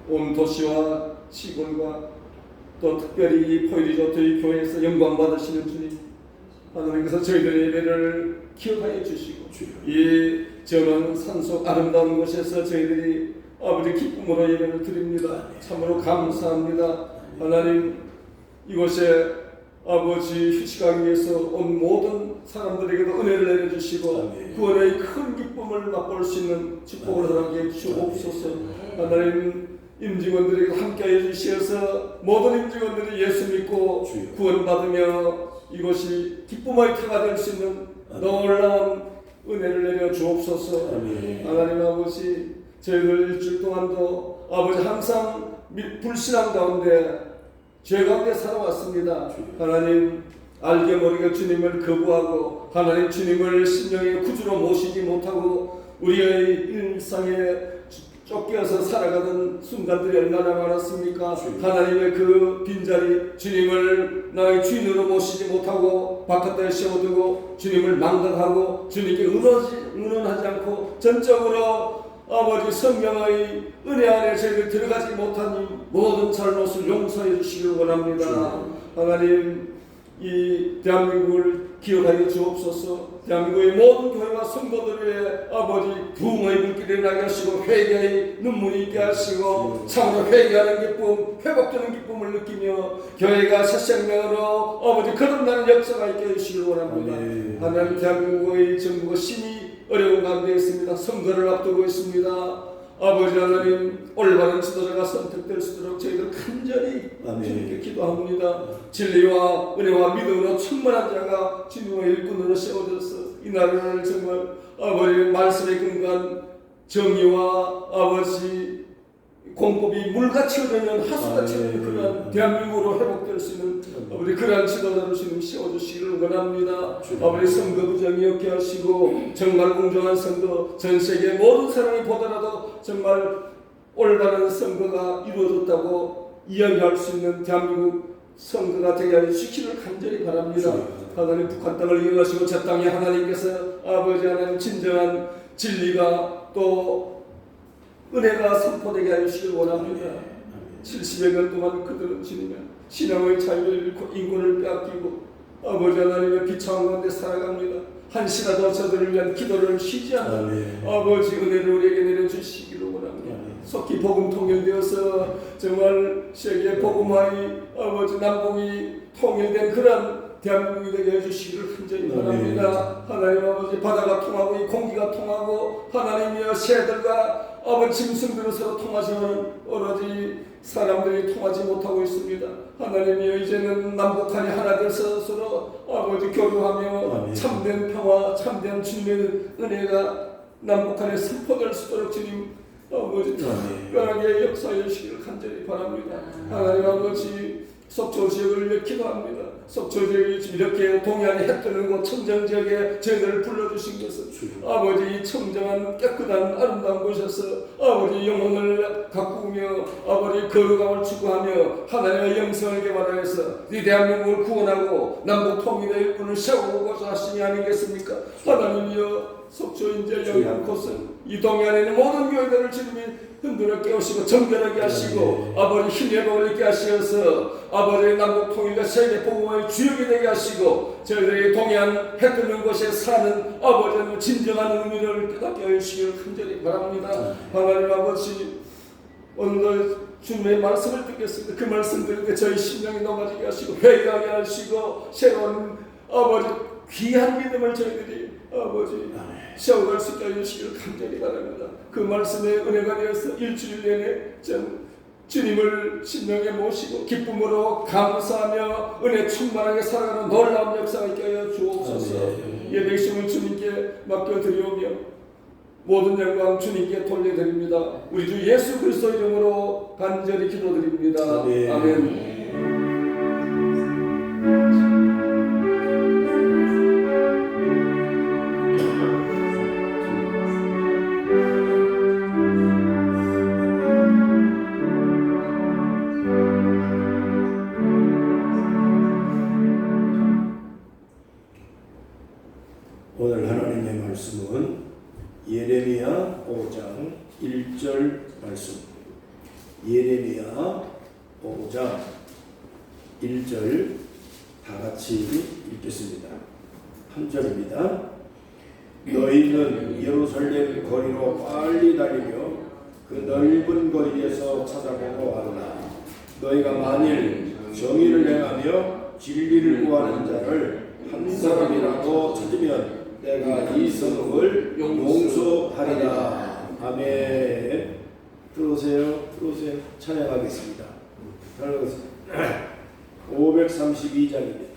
온 도시와 시골과 또 특별히 이 포이리조트의 교회에서 영광 받으시는 주님, 하나님께서 저희들의 예배를 기억하여 주시고 이 저는 산속 아름다운 곳에서 저희들이 아버지 기쁨으로 예배를 드립니다. 참으로 감사합니다. 하나님, 이곳에 아버지 휴식하기 위해서 온 모든 사람들에게도 은혜를 내려주시고 구원의 큰 기쁨을 맛볼 수 있는 축복을 허락해 주옵소서. 하나님, 임직원들에게 함께해 주시어서 모든 임직원들이 예수 믿고 구원받으며 이곳이 기쁨의 터가 될 수 있는 놀라운 은혜를 내려 주옵소서. 하나님 아버지, 저희들 일주일 동안도 아버지 항상 불신앙 가운데 죄 가운데 살아왔습니다. 하나님, 알게 모르게 주님을 거부하고 하나님 주님을 심령의 구주로 모시지 못하고 우리의 일상에 쫓겨서 살아가던 순간들이 얼마나 많았습니까? 하나님의 그 빈자리, 주님을 나의 주인으로 모시지 못하고 바깥에 세워두고 주님을 망각하고 주님께 의논하지 않고 전적으로 아버지 성령의 은혜 안에 저희들 들어가지 못한 이 모든 잘못을 용서해 주시길 원합니다. 하나님, 이 대한민국을 기억하여 주옵소서. 대한민국의 모든 교회와 성도들의 아버지 부흥의 불길이 나게 하시고 회개의 눈물이 있게 하시고 참으로 회개하는 기쁨, 회복되는 기쁨을 느끼며 교회가 새 생명으로 아버지 거듭나는 역사가 있게 해주시길 원합니다. 하나님, 대한민국의 정부가 심히 어려운 가운데 있습니다. 선거를 앞두고 있습니다. 아버지 하나님, 올바른 지도자가 선택될 수 있도록 저희들 간절히 주님께 기도합니다. 진리와 은혜와 믿음으로 충만한 자가 주님의 일꾼으로 세워져서 이 나라를 정말 아버지 말씀에 근거한 정의와 아버지 공법이 물같이 흐르는 하수같이 흐르는 그러한 대한민국으로 회복될 수 있는 아버지 그러한 지도자를 주님 세워주시기를 원합니다. 아버지 선거 부정이 없게 하시고 정말 공정한 선거, 전 세계 모든 사람이 보더라도 정말 올바른 선거가 이루어졌다고 이야기할 수 있는 대한민국 선거가 되게 하여 주시기를 간절히 바랍니다. 하나님, 북한 땅을 이용하시고 저 땅에 하나님께서 아버지 하나님 진정한 진리가 또 은혜가 선포되게 하여 주시길 원합니다. 70여 년 동안 그들은 주님의 신앙의 자유를 잃고 인권을 빼앗기고 아버지 하나님의 비참한 가운데 살아갑니다. 한시라도 저들을 위한 기도를 쉬지 않아 아버지 은혜를 우리에게 내려주시기를 원합니다. 속히 복음 통일되어서 정말 세계 복음화의 아버지 남북이 통일된 그런 대한민국이 되게 해주시기를 간절히 바랍니다. 하나님 아버지, 바다가 통하고 이 공기가 통하고 하나님이여 새들과 아버지 짐승들은 서로 통하지만 오로지 사람들이 통하지 못하고 있습니다. 하나님이여, 이제는 남북한이 하나 돼서 서로 아버지 교류하며 참된 평화, 참된 주님의 은혜가 남북한에 선포될 수 있도록 주님 아버지 특별하게 역사해 주시기를 간절히 바랍니다. 하나님 아버지, 속초 지역을 위해 기도합니다. 속초 지역이 이렇게 동해안에 해뜨는 곳 청정지역에 저희들을 불러주신 것은 아버지 이 청정한 깨끗한 아름다운 곳에서 아버지 영혼을 가꾸며 아버지 거룩함을 추구하며 하나님의 영성을 개발하여서 이 대한민국을 구원하고 남북 통일의 일꾼을 세우고자 하시니 아니겠습니까? 하나님이여, 속초 인제 여기 곳은 이 동해안에 있는 모든 교회들을 주님이 흔들어 깨우시고 정결하게 하시고 아버지 힘의 복을 있게 하시어서 아버지 남북 통일과 세계 복음의 주역이 되게 하시고 저희들이 동해안 해뜨는 곳에 사는 아버지의 진정한 의미를 깨닫게 하시기를 간절히 바랍니다. 하나님 아버지, 오늘 주님의 말씀을 듣겠습니다. 그 말씀 들을 때 저희 심령이 녹아지게 하시고 회개하게 하시고 새로운 아버지 귀한 믿음을 저희들이 아버지 세워갈 수 있게 해주시기를 간절히 바랍니다. 그 말씀에 은혜가 되어서 일주일 내내 주님을 심령에 모시고 기쁨으로 감사하며 은혜 충만하게 살아가는 놀라운 역사가 있게 하여 주옵소서. 예배심을 주님께 맡겨드리오며 모든 영광 주님께 돌려드립니다. 우리 주 예수 그리스도 이름으로 간절히 기도드립니다. 아멘. 오늘 하나님의 말씀은 예레미야 5장 1절 말씀. 예레미야 5장 1절 다 같이 읽겠습니다. 한 절입니다. 너희는 예루살렘 거리로 빨리 달리며 그 넓은 거리에서 찾아보고 왔나. 너희가 만일 정의를 행하며 진리를 구하는 자를 한 사람이라도 찾으면 내가 이 성읍을 용서하리라. 아멘. 들어오세요. 찬양하겠습니다. 532장입니다.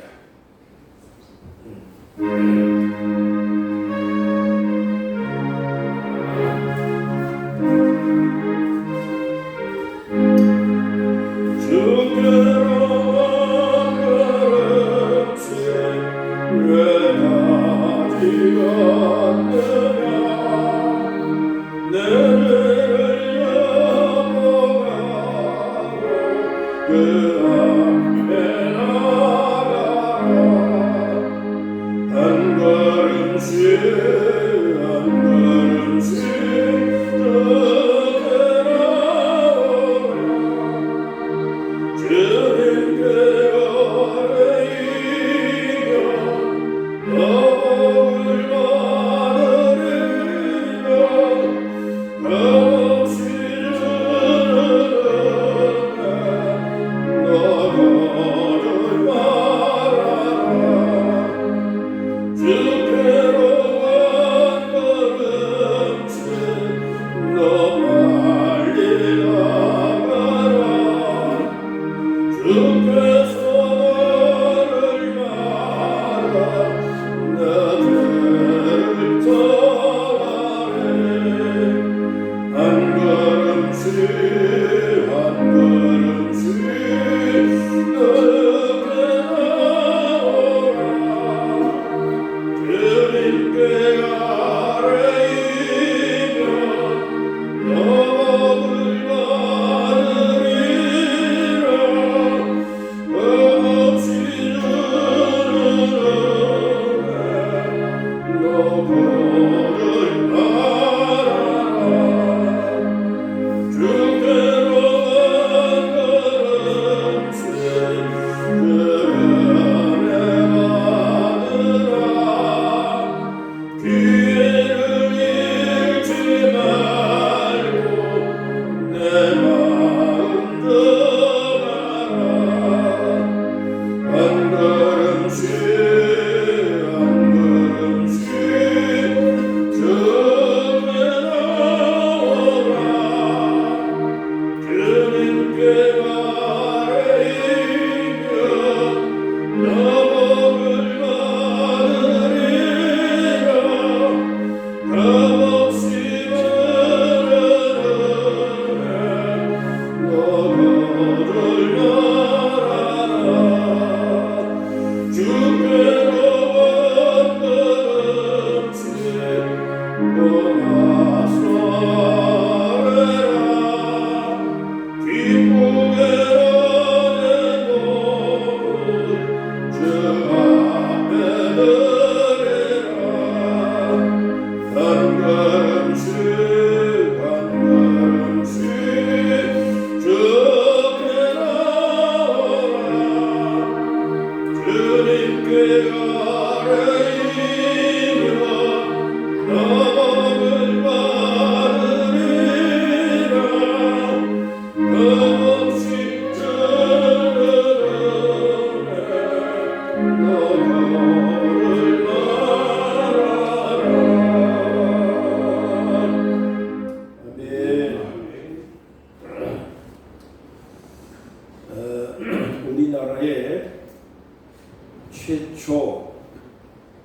우리나라의 최초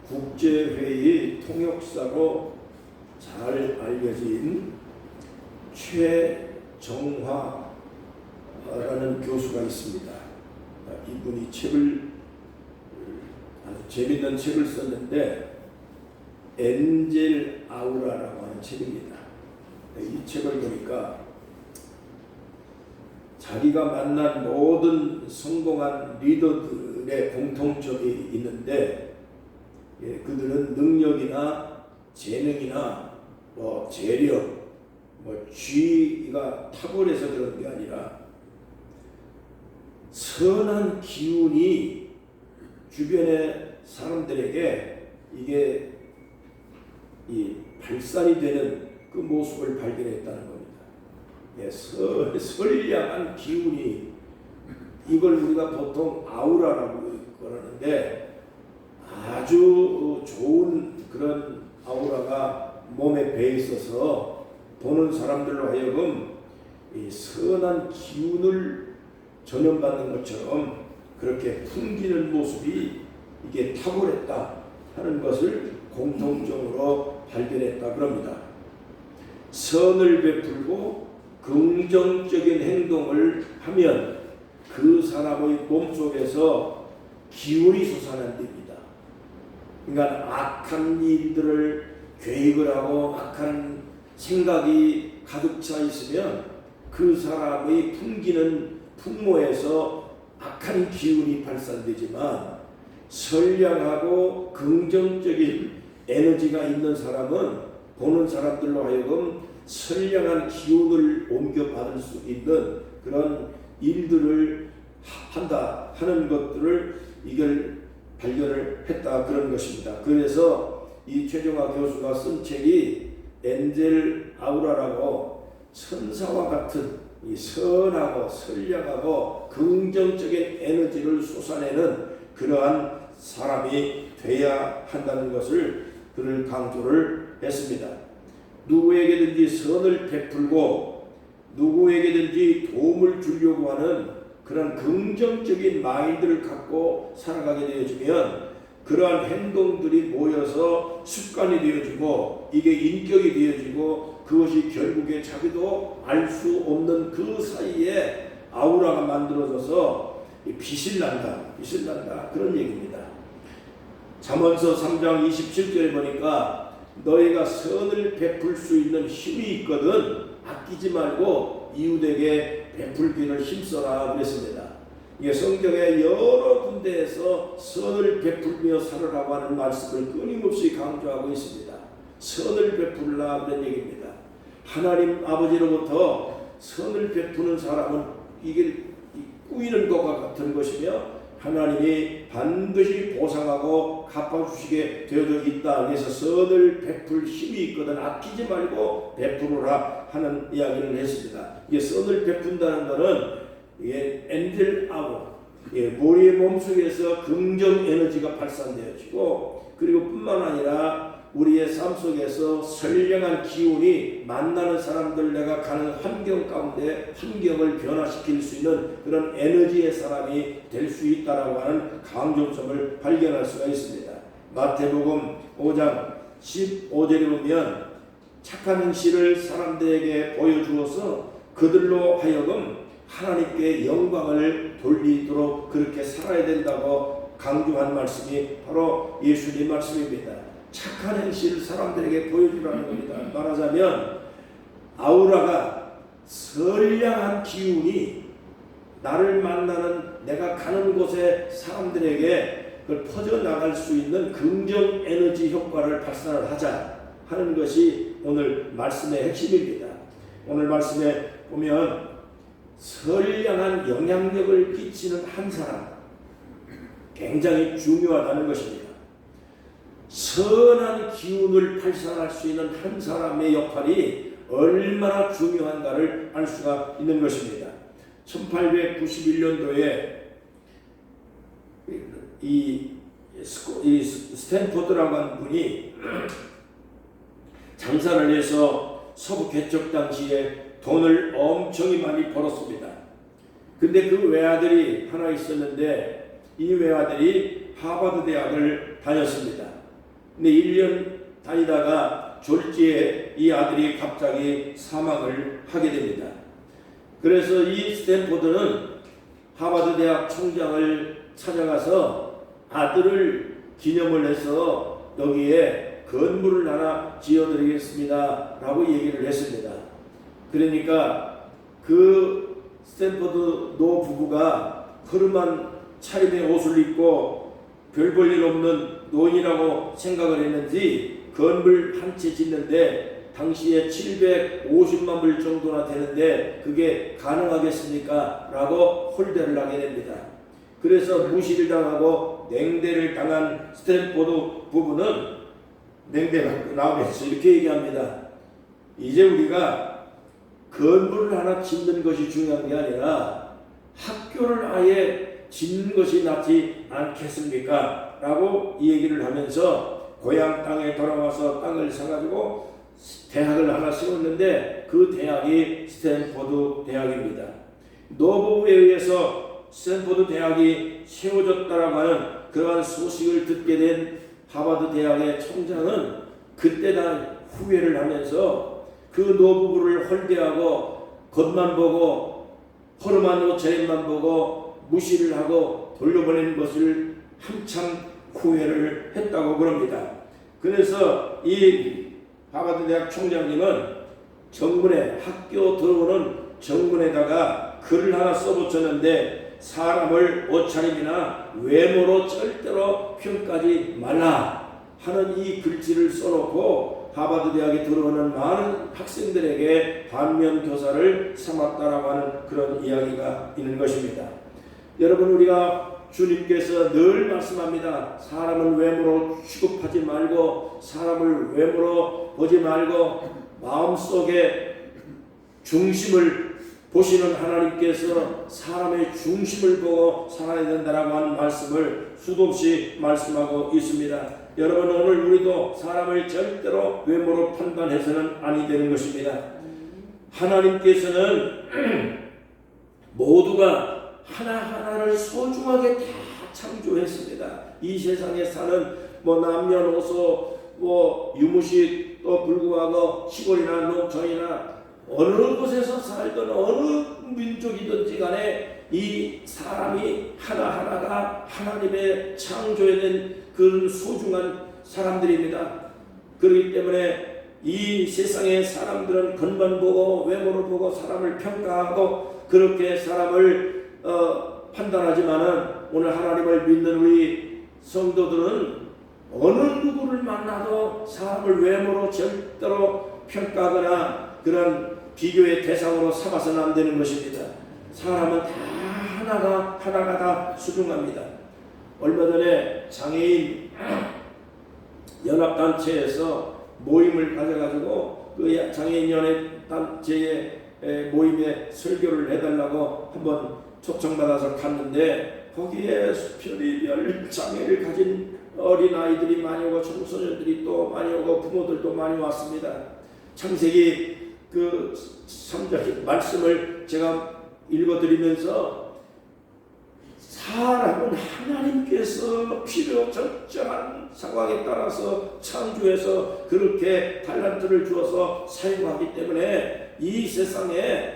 국제회의 통역사로 잘 알려진 최정화라는 교수가 있습니다. 이분이 아주 재밌는 책을 썼는데 엔젤 아우라라고 하는 책입니다. 이 책을 보니까 자기가 만난 모든 성공한 리더들의 공통점이 있는데, 그들은 능력이나 재능이나 재력, 뭐 쥐가 탁월해서 그런 게 아니라 선한 기운이 주변의 사람들에게 이게 이 발산이 되는 그 모습을 발견했다는 겁니다. 예, 선량한 기운이, 이걸 우리가 보통 아우라라고 그러는데 아주 좋은 그런 아우라가 몸에 배 있어서 보는 사람들로 하여금 이 선한 기운을 전염받는 것처럼 그렇게 풍기는 모습이 이게 탁월했다 하는 것을 공통적으로 발견했다 그럽니다. 선을 베풀고 긍정적인 행동을 하면 그 사람의 몸속에서 기운이 솟아난답니다. 그러니까 악한 일들을 계획을 하고 악한 생각이 가득 차 있으면 그 사람의 풍기는 풍모에서 악한 기운이 발산되지만 선량하고 긍정적인 에너지가 있는 사람은 보는 사람들로 하여금 선량한 기운을 옮겨받을 수 있는 그런 일들을 한다 하는 것들을 이걸 발견을 했다 그런 것입니다. 그래서 이 최정화 교수가 쓴 책이 엔젤 아우라라고 천사와 같은 이 선하고 선량하고 긍정적인 에너지를 쏟아내는 그러한 사람이 돼야 한다는 것을 그를 강조를 했습니다. 누구에게든지 선을 베풀고 누구에게든지 도움을 주려고 하는 그런 긍정적인 마인드를 갖고 살아가게 되어지면 그러한 행동들이 모여서 습관이 되어지고 이게 인격이 되어지고 그것이 결국에 자기도 알 수 없는 그 사이에 아우라가 만들어져서 빛을 난다 그런 얘기입니다. 잠언서 3장 27절에 보니까 너희가 선을 베풀 수 있는 힘이 있거든 아끼지 말고 이웃에게 베풀기를 힘써라 그랬습니다. 이게 성경의 여러 군데에서 선을 베풀며 살아라고 하는 말씀을 끊임없이 강조하고 있습니다. 선을 베풀라 그런 얘기입니다. 하나님 아버지로부터 선을 베푸는 사람은 이게 꾸이는 것과 같은 것이며 하나님이 반드시 보상하고 갚아주시게 되어져 있다. 그래서 선을 베풀 힘이 있거든 아끼지 말고 베푸라 하는 이야기를 했습니다. 이게 선을 베푼다는 것은 엔젤 아우라, 우리의 몸속에서 긍정 에너지가 발산되어지고 그리고 뿐만 아니라 우리의 삶 속에서 선량한 기운이 만나는 사람들 내가 가는 환경 가운데 환경을 변화시킬 수 있는 그런 에너지의 사람이 될 수 있다라고 하는 강조점을 발견할 수가 있습니다. 마태복음 5장 15절에 보면 착한 행실을 사람들에게 보여주어서 그들로 하여금 하나님께 영광을 돌리도록 그렇게 살아야 된다고 강조한 말씀이 바로 예수님 말씀입니다. 착한 행실을 사람들에게 보여주라는 겁니다. 말하자면 아우라가 선량한 기운이 나를 만나는 내가 가는 곳에 사람들에게 그걸 퍼져나갈 수 있는 긍정 에너지 효과를 발산을 하자 하는 것이 오늘 말씀의 핵심입니다. 오늘 말씀에 보면 선량한 영향력을 끼치는 한 사람 굉장히 중요하다는 것입니다. 선한 기운을 발산할 수 있는 한 사람의 역할이 얼마나 중요한가를 알 수가 있는 것입니다. 1891년도에 이 스탠포드라고 하는 분이 장사를 해서 서부 개척 당시에 돈을 엄청 많이 벌었습니다. 근데 그 외아들이 하나 있었는데 이 외아들이 하버드 대학을 다녔습니다. 근데 1년 다니다가 졸지에 이 아들이 갑자기 사망을 하게 됩니다. 그래서 이 스탠포드는 하버드 대학 총장을 찾아가서 아들을 기념을 해서 여기에 건물을 하나 지어드리겠습니다 라고 얘기를 했습니다. 그러니까 그 스탠포드 노 부부가 허름한 차림의 옷을 입고 별 볼 일 없는 노인이라고 생각을 했는지 건물 한 채 짓는데 당시에 750만 불 정도나 되는데 그게 가능하겠습니까? 라고 홀대를 하게 됩니다. 그래서 무시를 당하고 냉대를 당한 스탠포드 부부는 냉대가 나오면서 이렇게 얘기합니다. 이제 우리가 건물을 하나 짓는 것이 중요한 게 아니라 학교를 아예 짓는 것이 낫지 않겠습니까? 라고 이 얘기를 하면서 고향 땅에 돌아와서 땅을 사가지고 대학을 하나 세웠는데 그 대학이 스탠포드 대학입니다. 노부부에 의해서 스탠포드 대학이 세워졌다라고 하는 그러한 소식을 듣게 된 하버드 대학의 총장은 그때 다 후회를 하면서 그 노부부를 홀대하고 겉만 보고 허름한 옷차림만 보고 무시를 하고 돌려보내는 것을 한참 후회를 했다고 그럽니다. 그래서 이 하버드 대학 총장님은 정문에 학교 들어오는 정문에다가 글을 하나 써붙였는데 사람을 옷차림이나 외모로 절대로 평가하지 말라 하는 이 글씨를 써놓고 하버드 대학에 들어오는 많은 학생들에게 반면 교사를 삼았다라고 하는 그런 이야기가 있는 것입니다. 여러분, 우리가 주님께서 늘 말씀합니다. 사람은 외모로 취급하지 말고 사람을 외모로 보지 말고 마음속에 중심을 보시는 하나님께서 사람의 중심을 보고 살아야 된다라고 하는 말씀을 수도 없이 말씀하고 있습니다. 여러분, 오늘 우리도 사람을 절대로 외모로 판단해서는 아니 되는 것입니다. 하나님께서는 모두가 하나하나를 소중하게 다 창조했습니다. 이 세상에 사는 남녀노소 유무식 또 불구하고 시골이나 농촌이나 어느 곳에서 살던 어느 민족이든지 간에 이 사람이 하나하나가 하나님의 창조해낸 그 소중한 사람들입니다. 그렇기 때문에 이 세상의 사람들은 겉만 보고 외모를 보고 사람을 평가하고 그렇게 사람을 판단하지만은 오늘 하나님을 믿는 우리 성도들은 어느 누구를 만나도 사람을 외모로 절대로 평가하거나 그런 비교의 대상으로 삼아서는 안 되는 것입니다. 사람은 다 하나가 다 소중합니다. 얼마 전에 장애인 연합단체에서 모임을 가져가지고 그 장애인 연합단체의 모임에 설교를 해달라고 한번 초청받아서 갔는데 거기에 별의별 장애를 가진 어린아이들이 많이 오고 청소년들이 또 많이 오고 부모들도 많이 왔습니다. 창세기 그 3장 말씀을 제가 읽어드리면서 사람은 하나님께서 필요 적절한 상황에 따라서 창조해서 그렇게 달란트를 주어서 사용하기 때문에 이 세상에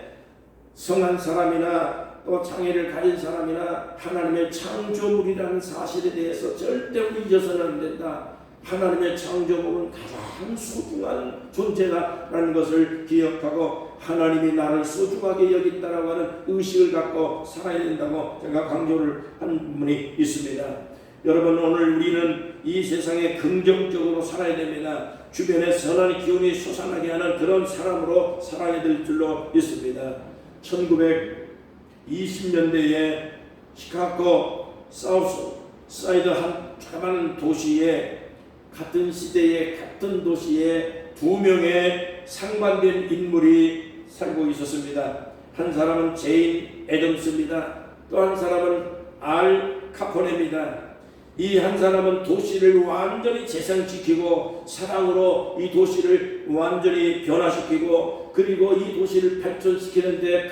성한 사람이나 또 장애를 가진 사람이나 하나님의 창조물이라는 사실에 대해서 절대 잊어서는 안 된다. 하나님의 창조물은 가장 소중한 존재다라는 것을 기억하고 하나님이 나를 소중하게 여긴다라고 하는 의식을 갖고 살아야 된다고 제가 강조를 한 부분이 있습니다. 여러분, 오늘 우리는 이 세상에 긍정적으로 살아야 됩니다. 주변에 선한 기운이 솟아나게 하는 그런 사람으로 살아야 될 줄로 있습니다. 1920년대에 시카고 사우스 사이드 한 조그마한 도시에 같은 시대에 같은 도시에 두 명의 상반된 인물이 살고 있었습니다. 한 사람은 제인 애덤스입니다. 또 한 사람은 알 카포네입니다. 이 한 사람은 도시를 완전히 재생시키고 사랑으로 이 도시를 완전히 변화시키고 그리고 이 도시를 발전시키는데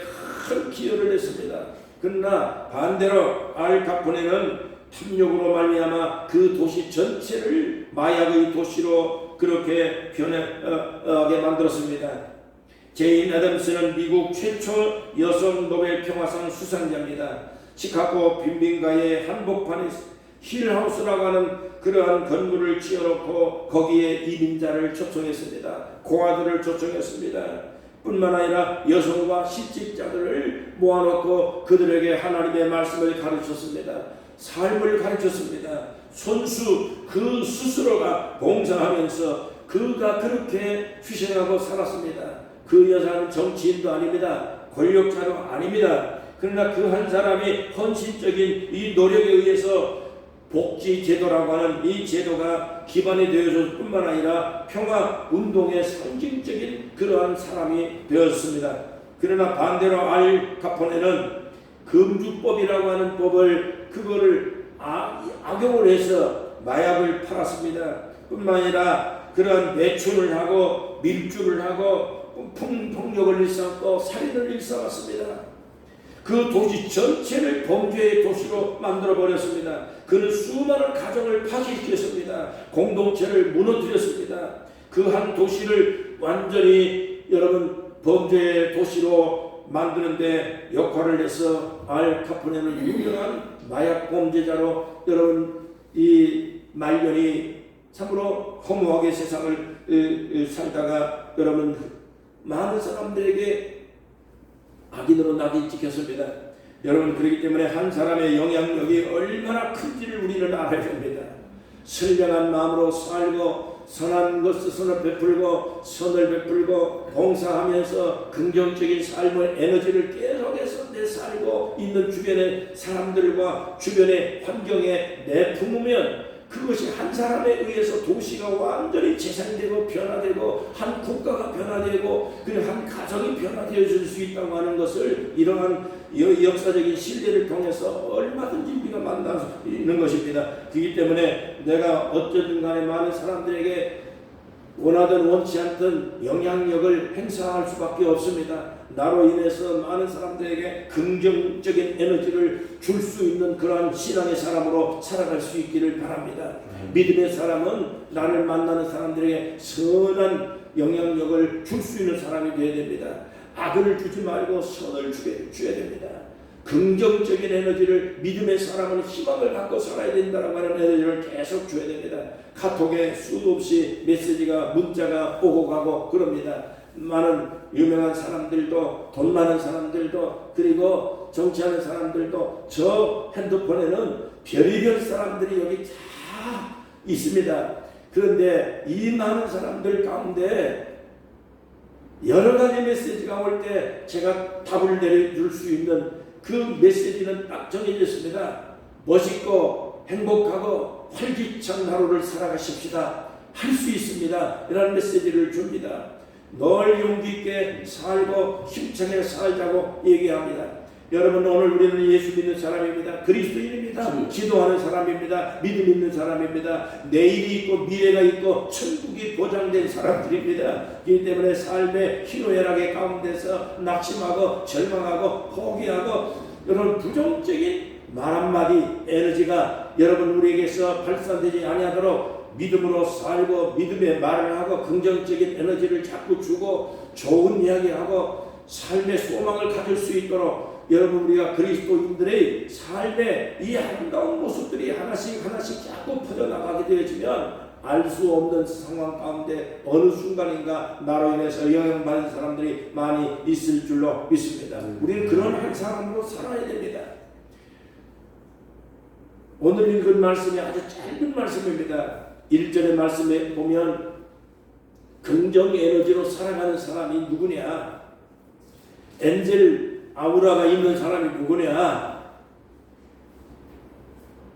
큰 기여를 했습니다. 그러나 반대로 알 카포네는 탐욕으로 말미암아 그 도시 전체를 마약의 도시로 그렇게 변하게 만들었습니다. 제인 애덤스는 미국 최초 여성 노벨 평화상 수상자입니다. 시카고 빈민가의 한복판에 힐하우스라고 하는 그러한 건물을 지어놓고 거기에 이민자를 초청했습니다. 고아들을 초청했습니다. 뿐만 아니라 여성과 실직자들을 모아놓고 그들에게 하나님의 말씀을 가르쳤습니다. 삶을 가르쳤습니다. 손수 그 스스로가 봉사하면서 그가 그렇게 희생하고 살았습니다. 그 여자는 정치인도 아닙니다. 권력자도 아닙니다. 그러나 그 한 사람이 헌신적인 이 노력에 의해서 복지 제도라고 하는 이 제도가 기반이 되어줄 뿐만 아니라 평화 운동의 상징적인 그러한 사람이 되었습니다. 그러나 반대로 알 카포네는 금주법이라고 하는 법을 그거를 악용을 해서 마약을 팔았습니다. 뿐만 아니라 그러한 매춘을 하고 밀주를 하고 폭력을 일삼고 살인을 일삼았습니다. 그 도시 전체를 범죄의 도시로 만들어버렸습니다. 그는 수많은 가정을 파괴시켰습니다. 공동체를 무너뜨렸습니다. 그 한 도시를 완전히 여러분 범죄의 도시로 만드는데 역할을 해서 알 카포네는 유명한 마약 범죄자로 여러분 이 말년이 참으로 허무하게 세상을 살다가 여러분 많은 사람들에게 악인으로 낙인 찍혔습니다. 여러분 그렇기 때문에 한 사람의 영향력이 얼마나 큰지를 우리는 알아야 됩니다. 선량한 마음으로 살고 선한 것을 선을 베풀고 선을 베풀고 봉사하면서 긍정적인 삶의 에너지를 계속해서 내살고 있는 주변의 사람들과 주변의 환경에 내뿜으면 그것이 한 사람에 의해서 도시가 완전히 재생되고 변화되고 한 국가가 변화되고 그리고 한 가정이 변화되어질 수 있다고 하는 것을 이러한 역사적인 신뢰를 통해서 얼마든지 우리가 만날 수 있는 것입니다. 그렇기 때문에 내가 어쨌든 간에 많은 사람들에게 원하든 원치 않든 영향력을 행사할 수밖에 없습니다. 나로 인해서 많은 사람들에게 긍정적인 에너지를 줄 수 있는 그러한 신앙의 사람으로 살아갈 수 있기를 바랍니다. 믿음의 사람은 나를 만나는 사람들에게 선한 영향력을 줄 수 있는 사람이 되어야 됩니다. 악을 주지 말고 선을 줘야 됩니다. 긍정적인 에너지를 믿음의 사람은 희망을 갖고 살아야 된다는 에너지를 계속 줘야 됩니다. 카톡에 수도 없이 메시지가 문자가 오고 가고 그럽니다. 많은 유명한 사람들도 돈 많은 사람들도 그리고 정치하는 사람들도 저 핸드폰에는 별의별 사람들이 여기 다 있습니다. 그런데 이 많은 사람들 가운데 여러 가지 메시지가 올 때 제가 답을 내려줄 수 있는 그 메시지는 딱 정해졌습니다. 멋있고 행복하고 활기찬 하루를 살아가십시다. 할 수 있습니다. 이런 메시지를 줍니다. 늘 용기 있게 살고 힘차게 살자고 얘기합니다. 여러분 오늘 우리는 예수 믿는 사람입니다. 그리스도인입니다. 기도하는 사람입니다. 믿음 있는 사람입니다. 내일이 있고 미래가 있고 천국이 보장된 사람들입니다. 그렇기 때문에 삶의 희노애락의 가운데서 낙심하고 절망하고 포기하고 여러분 부정적인 말 한마디 에너지가 여러분 우리에게서 발산되지 아니하도록 믿음으로 살고 믿음의 말을 하고 긍정적인 에너지를 자꾸 주고 좋은 이야기하고 삶의 소망을 가질 수 있도록 여러분 우리가 그리스도인들의 삶의 이 아름다운 모습들이 하나씩 자꾸 퍼져나가게 되어지면 알 수 없는 상황 가운데 어느 순간인가 나로 인해서 영향받는 사람들이 많이 있을 줄로 믿습니다. 우리는 그런 한 사람으로 살아야 됩니다. 오늘 읽은 말씀이 아주 짧은 말씀입니다. 1절의 말씀에 보면 긍정 에너지로 살아가는 사람이 누구냐? 엔젤 아우라가 있는 사람이 누구냐?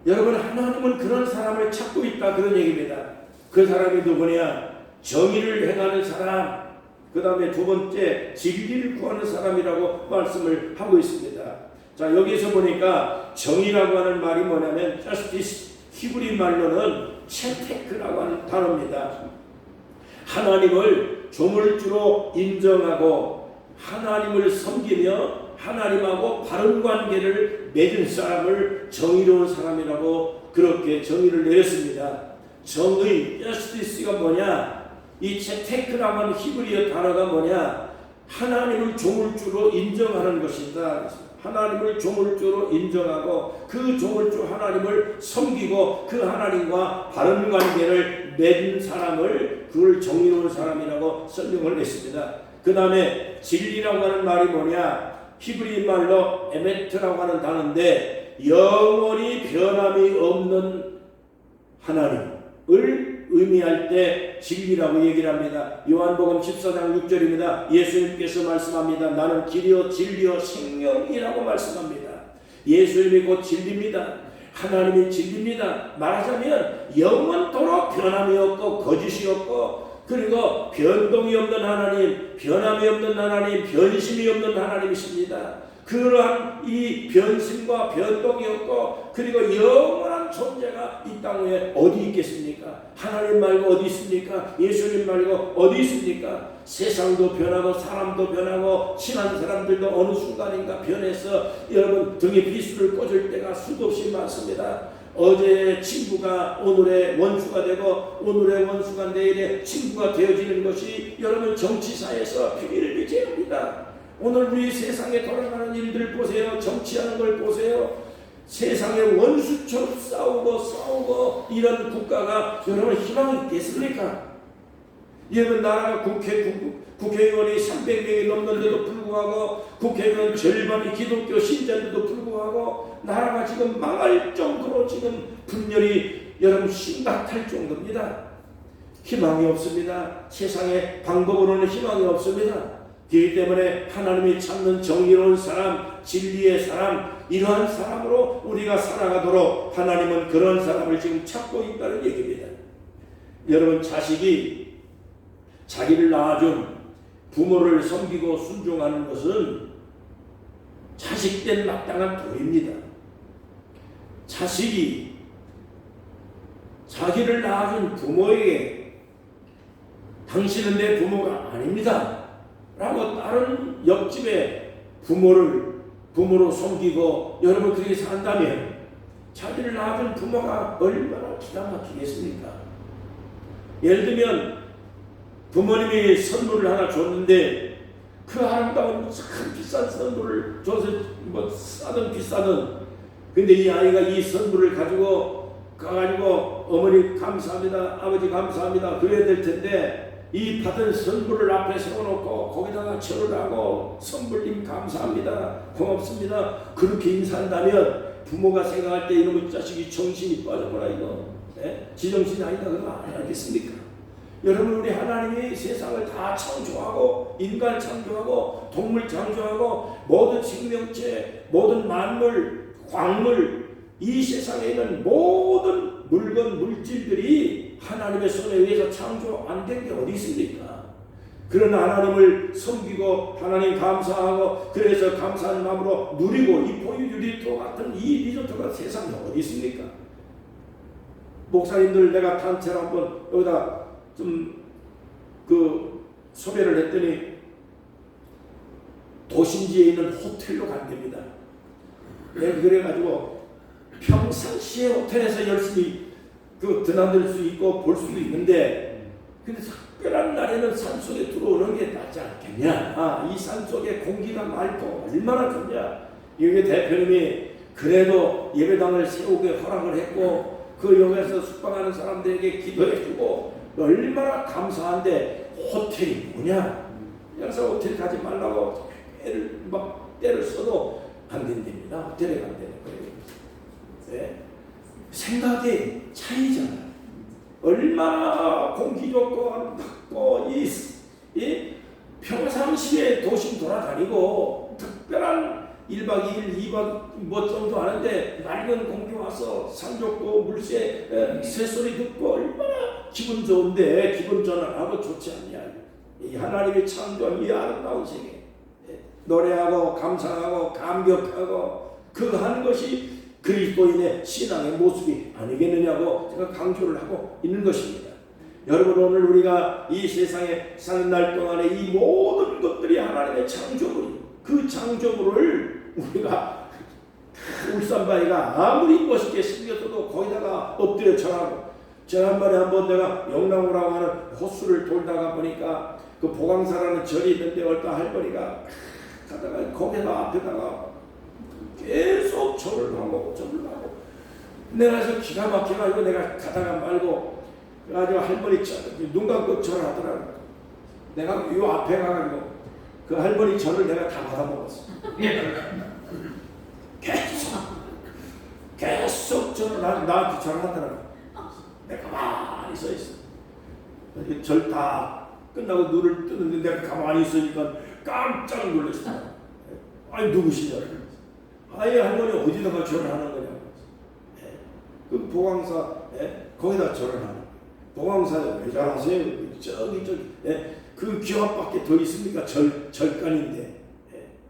여러분 하나님은 그런 사람을 찾고 있다 그런 얘기입니다. 그 사람이 누구냐? 정의를 행하는 사람, 그 다음에 두 번째 진리를 구하는 사람이라고 말씀을 하고 있습니다. 자 여기서 보니까 정의라고 하는 말이 뭐냐면 justice, 히브리 말로는 채테크라고 하는 단어입니다. 하나님을 조물주로 인정하고 하나님을 섬기며 하나님하고 바른 관계를 맺은 사람을 정의로운 사람이라고 그렇게 정의를 내렸습니다. 정의, justice가 뭐냐? 이 채테크라고 하는 히브리어 단어가 뭐냐? 하나님을 조물주로 인정하는 것이다. 하나님을 조물주로 인정하고 그 조물주 하나님을 섬기고 그 하나님과 바른 관계를 맺은 사람을 그걸 정의로운 사람이라고 설명을 했습니다. 그 다음에 진리라고 하는 말이 뭐냐? 히브리 말로 에메트라고 하는 단어인데 영원히 변함이 없는 하나님을 의미할 때 진리라고 얘기를 합니다. 요한복음 14장 6절입니다. 예수님께서 말씀합니다. 나는 길이요 진리요 생명이라고 말씀합니다. 예수님이 곧 진리입니다. 하나님이 진리입니다. 말하자면 영원토록 변함이 없고 거짓이 없고 그리고 변동이 없는 하나님, 변함이 없는 하나님, 변심이 없는 하나님이십니다. 그러한 이 변심과 변동이 없고 그리고 영원한 존재가 이 땅 위에 어디 있겠습니까? 하나님 말고 어디 있습니까? 예수님 말고 어디 있습니까? 세상도 변하고 사람도 변하고 친한 사람들도 어느 순간인가 변해서 여러분 등에 비수를 꽂을 때가 수도 없이 많습니다. 어제 친구가 오늘의 원수가 되고 오늘의 원수가 내일의 친구가 되어지는 것이 여러분 정치사에서 비일비재합니다. 오늘 우리 세상에 돌아가는 일들 보세요. 정치하는 걸 보세요. 세상에 원수처럼 싸우고 이런 국가가 여러분 희망이 있겠습니까? 여러분 나라가 국회의원이 300명이 넘는데도 불구하고 국회의원 절반이 기독교 신자인데도 불구하고 나라가 지금 망할 정도로 지금 분열이 여러분 심각할 정도입니다. 희망이 없습니다. 세상에 방법으로는 희망이 없습니다. 그렇기 때문에 하나님이 찾는 정의로운 사람, 진리의 사람, 이러한 사람으로 우리가 살아가도록 하나님은 그런 사람을 지금 찾고 있다는 얘기입니다. 여러분 자식이 자기를 낳아준 부모를 섬기고 순종하는 것은 자식된 마땅한 도리입니다. 자식이 자기를 낳아준 부모에게 당신은 내 부모가 아닙니다 라고 다른 옆집의 부모로 섬기고 여러분 그렇게 산다면 자기를 낳아준 부모가 얼마나 기가 막히겠습니까? 예를 들면 부모님이 선물을 하나 줬는데 그 아름다운 참 비싼 선물을 줘서 뭐 싸든 비싸든 근데 이 아이가 이 선물을 가지고 어머니 감사합니다 아버지 감사합니다 그래야 될 텐데 이 받은 선물을 앞에 세워놓고 거기다가 절을 하고 선물님 감사합니다 고맙습니다 그렇게 인사한다면 부모가 생각할 때 이놈의 자식이 정신이 빠져버라 이거 지정신이 아니다 그러면 안 하겠습니까? 여러분 우리 하나님이 세상을 다 창조하고 인간 창조하고 동물 창조하고 모든 생명체 모든 만물 광물 이 세상에 있는 모든 물건 물질들이 하나님의 손에 의해서 창조 안 된 게 어디 있습니까? 그런 하나님을 섬기고 하나님 감사하고 그래서 감사하는 마음으로 누리고 이 포유 리조트 같은 이 리조트가 세상에 어디 있습니까? 목사님들 내가 단체로 한번 여기다 좀 소개를 했더니 도심지에 있는 호텔로 간답니다. 내가 그래가지고 평상시에 호텔에서 열심히 드나들 수 있고 볼 수도 있는데 근데 특별한 날에는 산속에 들어오는 게 낫지 않겠냐. 이 산속에 공기가 맑고 얼마나 좋냐. 여기 대표님이 그래도 예배당을 세우게 허락을 했고 그 역에서 숙박하는 사람들에게 기도해주고 얼마나 감사한데 호텔이 뭐냐? 그래서 호텔 가지 말라고 때를 써도 안 된답니다. 호텔에 간다는 거예요. 네? 생각의 차이잖아요. 얼마나 공기 좋고 아름답고 이 평상시에 도심 돌아다니고 특별한 1박 2일 2박 뭐 정도 하는데 맑은 공기 와서 산 좋고 물새 새소리 듣고 얼마나 기분 좋은데 기분 전환하고 좋지 않냐. 이 하나님이 창조한 이 아름다운 세계 노래하고 감상하고 감격하고 그거 하는 것이 그리스도인의 신앙의 모습이 아니겠느냐고 제가 강조를 하고 있는 것입니다. 여러분 오늘 우리가 이 세상에 사는 날 동안에 이 모든 것들이 하나님의 창조물이에요. 그 창조물을 우리가 울산바위가 아무리 멋있게 생겼어도 거기다가 엎드려 절하고 지난번에 한번 내가 영랑우라고 하는 호수를 돌다가 보니까 그 보강사라는 절이 있는데 어떤 할머니가 가다가 거기다가 앞에다가 계속 절을 하고 내가 그래서 기가 막혀가지고 내가 가다가 말고 그래가지고 할머니 눈 감고 절하더라고. 내가 요 앞에 가가지고 그 할머니 절을 내가 다 받아먹었어. 계속 절을 나한테 절하더라고. 내가 가만히 서 있어. 절 다 끝나고 눈을 뜨는데 내가 가만히 있으니까 깜짝 놀랐어요. 아니 누구시냐? 아예 할머니 어디다가 절을 하는 거냐? 그 보광사 거기다 절을 하는 거예요. 보광사에 왜 잘하세요? 저기 그 기와밖에 더 있습니까? 절간인데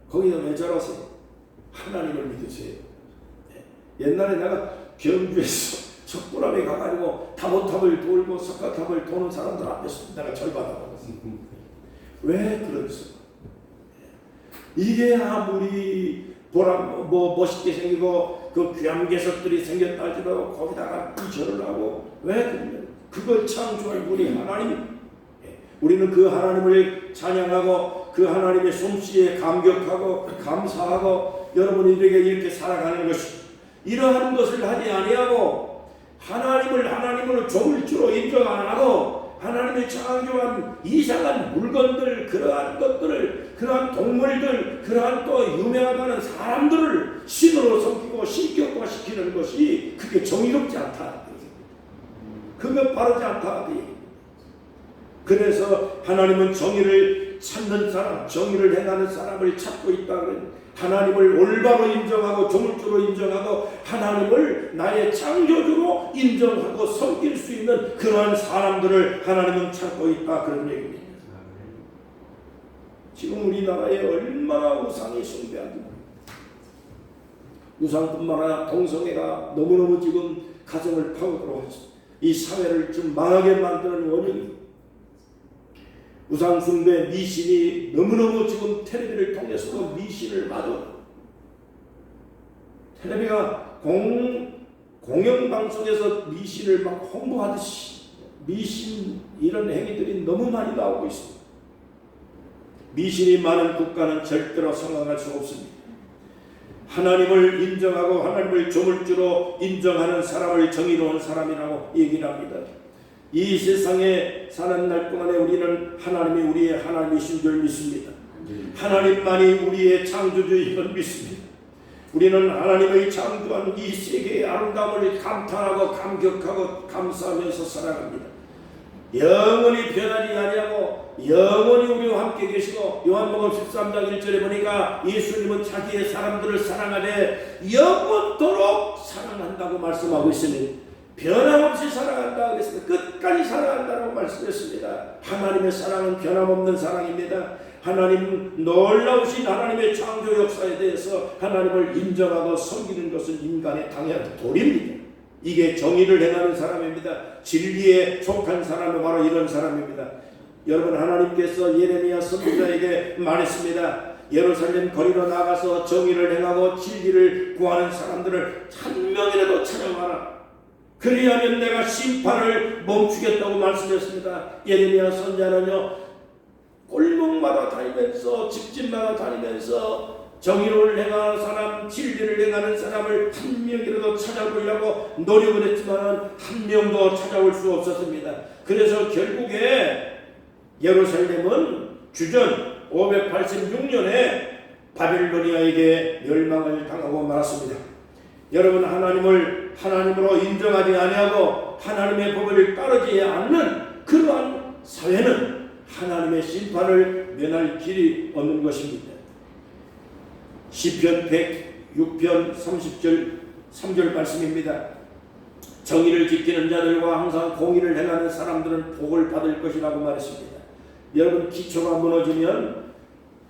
거기다 왜 절하세요? 하나님을 믿으세요. 옛날에 내가 경주에서 척구람에 가가지고 타보탑을 돌고 석가탑을 도는 사람들 앞에서 내가 절받아먹었어요. 왜 그랬어? 이게 아무리 멋있게 생기고 그 귀한 개석들이 생겼다 할지라도 거기다가 이 절을 하고 왜 그러냐? 그걸 창조할 분이 하나님. 우리는 그 하나님을 찬양하고 그 하나님의 솜씨에 감격하고 감사하고 여러분들에게 이렇게 살아가는 것이 이러한 것을 하지 아니하고 하나님을 조물주로 인정 안 하고 하나님의 창조한 이상한 물건들 그러한 것들을 그러한 동물들 그러한 또 유명하다는 사람들을 신으로 섬기고 신격화시키는 것이 그게 정의롭지 않다. 그게 바르지 않다. 그래서 하나님은 정의를 찾는 사람, 정의를 행하는 사람을 찾고 있다는 하나님을 올바로 인정하고 조물주로 인정하고 하나님을 나의 창조주로 인정하고 섬길 수 있는 그러한 사람들을 하나님은 찾고 있다 그런 얘기입니다. 지금 우리나라에 얼마나 우상이 숭배한지 우상뿐만 아니라 동성애가 너무너무 지금 가정을 파고들어 이 사회를 좀 망하게 만드는 원인이 우상 숭배 미신이 너무너무 지금 텔레비를 통해서도 미신을 마저 텔레비가 공영방송에서 미신을 막 홍보하듯이 미신 이런 행위들이 너무 많이 나오고 있습니다. 미신이 많은 국가는 절대로 성공할 수 없습니다. 하나님을 인정하고 하나님을 조물주로 인정하는 사람을 정의로운 사람이라고 얘기를 합니다. 이 세상에 사는 날 동안에 우리는 하나님이 우리의 하나님이신 줄 믿습니다. 하나님만이 우리의 창조주인 걸 믿습니다. 우리는 하나님의 창조한 이 세계의 아름다움을 감탄하고 감격하고 감사하면서 살아갑니다. 영원히 변하지 아니하고 영원히 우리와 함께 계시고 요한복음 13장 1절에 보니까 예수님은 자기의 사람들을 사랑하되 영원토록 사랑한다고 말씀하고 있으니 변함없이 사랑한다 그랬습니다. 끝까지 사랑한다고 말씀했습니다. 하나님의 사랑은 변함없는 사랑입니다. 하나님 놀라우신 하나님의 창조 역사에 대해서 하나님을 인정하고 섬기는 것은 인간의 당연한 도리입니다. 이게 정의를 행하는 사람입니다. 진리에 속한 사람은 바로 이런 사람입니다. 여러분 하나님께서 예레미야 선지자에게 말했습니다. 예루살렘 거리로 나가서 정의를 행하고 진리를 구하는 사람들을 한 명이라도 찾아와라. 그리하면 내가 심판을 멈추겠다고 말씀했습니다. 예레미야 선지자는요 골목마다 다니면서 집집마다 다니면서 정의를 행하는 사람, 진리를 행하는 사람을 한 명이라도 찾아보려고 노력을 했지만 한 명도 찾아올 수 없었습니다. 그래서 결국에 예루살렘은 주전 586년에 바빌로니아에게 멸망을 당하고 말았습니다. 여러분 하나님을 하나님으로 인정하지 아니하고 하나님의 법을 따르지 않는 그러한 사회는 하나님의 심판을 면할 길이 없는 것입니다. 시편 106편 30절 3절 말씀입니다. 정의를 지키는 자들과 항상 공의를 행하는 사람들은 복을 받을 것이라고 말했습니다. 여러분 기초가 무너지면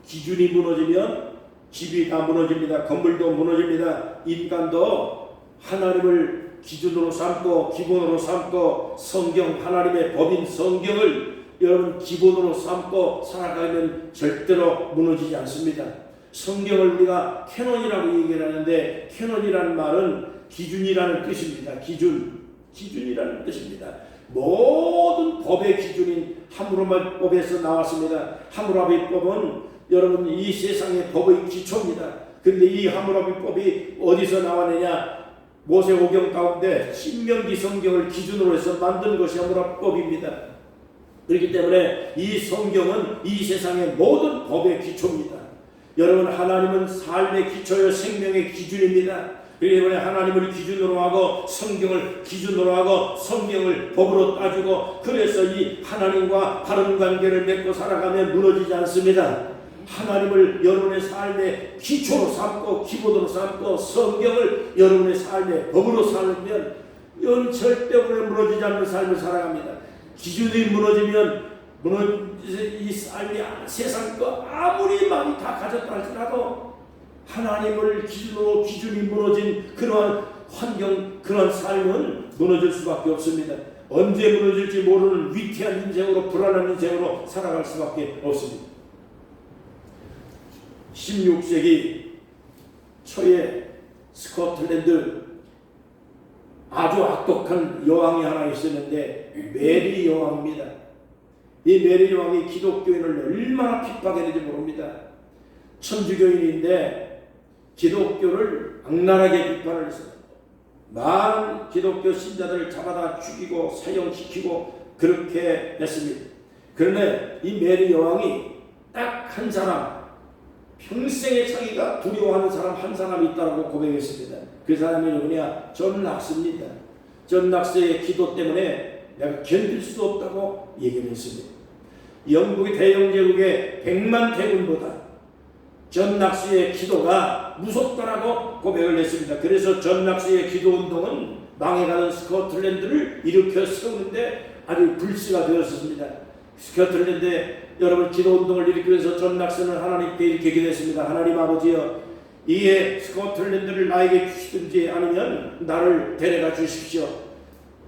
기준이 무너지면 집이 다 무너집니다. 건물도 무너집니다. 인간도 하나님을 기준으로 삼고 기본으로 삼고 성경 하나님의 법인 성경을 여러분 기본으로 삼고 살아가면 절대로 무너지지 않습니다. 성경을 우리가 캐논이라고 얘기를 하는데 캐논이라는 말은 기준이라는 뜻입니다. 기준이라는 뜻입니다. 모든 법의 기준인 하무라비법에서 나왔습니다. 하무라비법은 여러분 이 세상의 법의 기초입니다. 근데 이 하무라비법이 어디서 나왔느냐? 모세오경 가운데 신명기 성경을 기준으로 해서 만든 것이 하무라비법입니다. 그렇기 때문에 이 성경은 이 세상의 모든 법의 기초입니다. 여러분 하나님은 삶의 기초요 생명의 기준입니다. 그러기 때문에 하나님을 기준으로 하고 성경을 기준으로 하고 성경을 법으로 따지고 그래서 이 하나님과 바른 관계를 맺고 살아가면 무너지지 않습니다. 하나님을 여러분의 삶의 기초로 삼고 기본으로 삼고 성경을 여러분의 삶의 법으로 살면 이건 절대 무너지지 않는 삶을 살아갑니다. 기준이 무너지면 이 삶이 세상 거 아무리 많이 다 가졌다 할지라도 하나님을 기준으로 기준이 무너진 그러한 환경 그러한 삶은 무너질 수밖에 없습니다. 언제 무너질지 모르는 위태한 인생으로 불안한 인생으로 살아갈 수밖에 없습니다. 16세기 초에 스코틀랜드 아주 악독한 여왕이 하나 있었는데 메리 여왕입니다. 이 메리 여왕이 기독교인을 얼마나 핍박했는지 모릅니다. 천주교인인데 기독교를 악랄하게 비판을 했습니다. 많은 기독교 신자들을 잡아다 죽이고 사형시키고 그렇게 했습니다. 그런데 이 메리 여왕이 딱 한 사람 평생에 자기가 두려워하는 사람 한 사람이 있다고 고백했습니다. 그 사람이 누구냐? 존 낙스입니다. 존 낙스의 기도 때문에 내가 견딜 수 없다고 얘기를 했습니다. 영국의 대영 제국의 100만 대군보다 존 낙스의 기도가 무섭다라고 고백을 했습니다. 그래서 존 낙스의 기도 운동은 망해가는 스코틀랜드를 일으켜 세우는데 아주 불씨가 되었습니다. 스코틀랜드에 여러분 기도 운동을 일으키면서 존 낙스는 하나님께 이렇게 기도했습니다. 하나님 아버지여, 이에 스코틀랜드를 나에게 주시든지 아니면 나를 데려가 주십시오.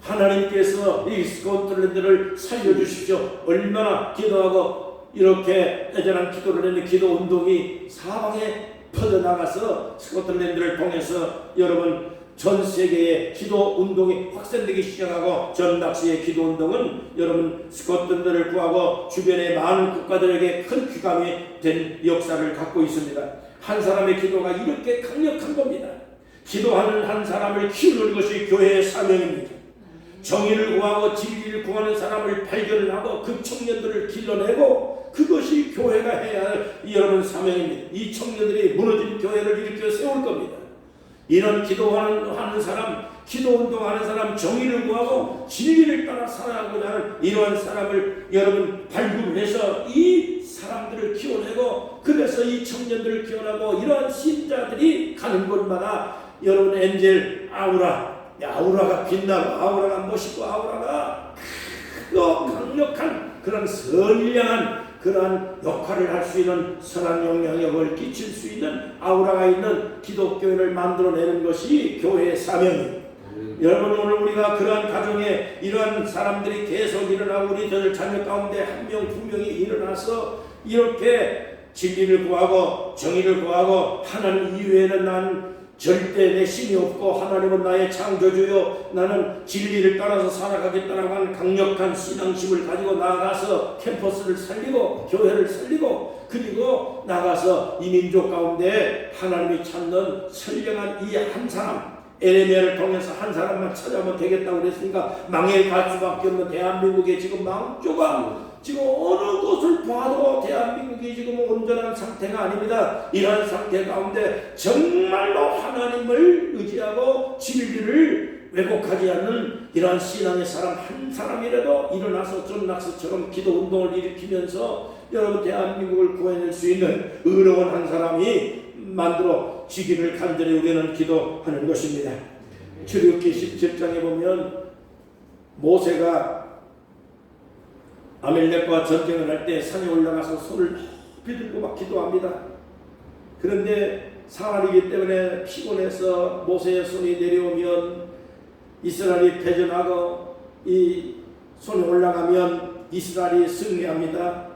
하나님께서 이 스코틀랜드를 살려주십시오. 얼마나 기도하고 이렇게 애절한 기도를 했는데 기도 운동이 사방에 퍼져나가서 스코틀랜드를 통해서 여러분 전 세계의 기도 운동이 확산되기 시작하고 존 낙스의 기도 운동은 여러분 스코틀랜드를 구하고 주변의 많은 국가들에게 큰 귀감이 된 역사를 갖고 있습니다. 한 사람의 기도가 이렇게 강력한 겁니다. 기도하는 한 사람을 키우는 것이 교회의 사명입니다. 정의를 구하고 진리를 구하는 사람을 발견을 하고 그 청년들을 길러내고 그것이 교회가 해야 할 여러분 사명입니다. 이 청년들이 무너진 교회를 일으켜 세울 겁니다. 이런 기도하는 사람, 기도 운동하는 사람, 정의를 구하고 진리를 따라 살아가고자 하는 이러한 사람을 여러분 발굴해서 이 사람들을 키워내고 그래서 이 청년들을 키워내고 이러한 신자들이 가는 곳마다 여러분 엔젤 아우라가 빛나고 아우라가 멋있고 아우라가 또 강력한 그런 선량한 그러한 역할을 할 수 있는 선한 영향력을 끼칠 수 있는 아우라가 있는 기독교인을 만들어내는 것이 교회의 사명입니다. 여러분 오늘 우리가 그러한 가정에 이러한 사람들이 계속 일어나고 우리들 자녀 가운데 한 명, 두 명이 일어나서 이렇게 진리를 구하고 정의를 구하고 하나님 이외에는 난 절대 내 신이 없고 하나님은 나의 창조주요 나는 진리를 따라서 살아가겠다라고 하는 강력한 신앙심을 가지고 나아가서 캠퍼스를 살리고 교회를 살리고 그리고 나가서 이 민족 가운데 하나님이 찾는 선량한 이 한 사람 에레미야를 통해서 한 사람만 찾아오면 되겠다고 그랬으니까 망해갈 수밖에 없는 대한민국의 지금 망조가 지금 어느 곳을 봐도 대한민국이 지금 온전한 상태가 아닙니다. 이러한 상태 가운데 정말로 하나님을 의지하고 진리를 왜곡하지 않는 이러한 신앙의 사람 한 사람이라도 일어나서 존 낙스처럼 기도 운동을 일으키면서 여러분 대한민국을 구해낼 수 있는 의로운 한 사람이 만들어 지기를 간절히 우리는 기도하는 것입니다. 출애굽기 17장에 보면 모세가 아멜렉과 전쟁을 할 때 산에 올라가서 손을 높이 들고 막 기도합니다. 그런데 사활이기 때문에 피곤해서 모세의 손이 내려오면 이스라엘이 패전하고 이 손이 올라가면 이스라엘이 승리합니다.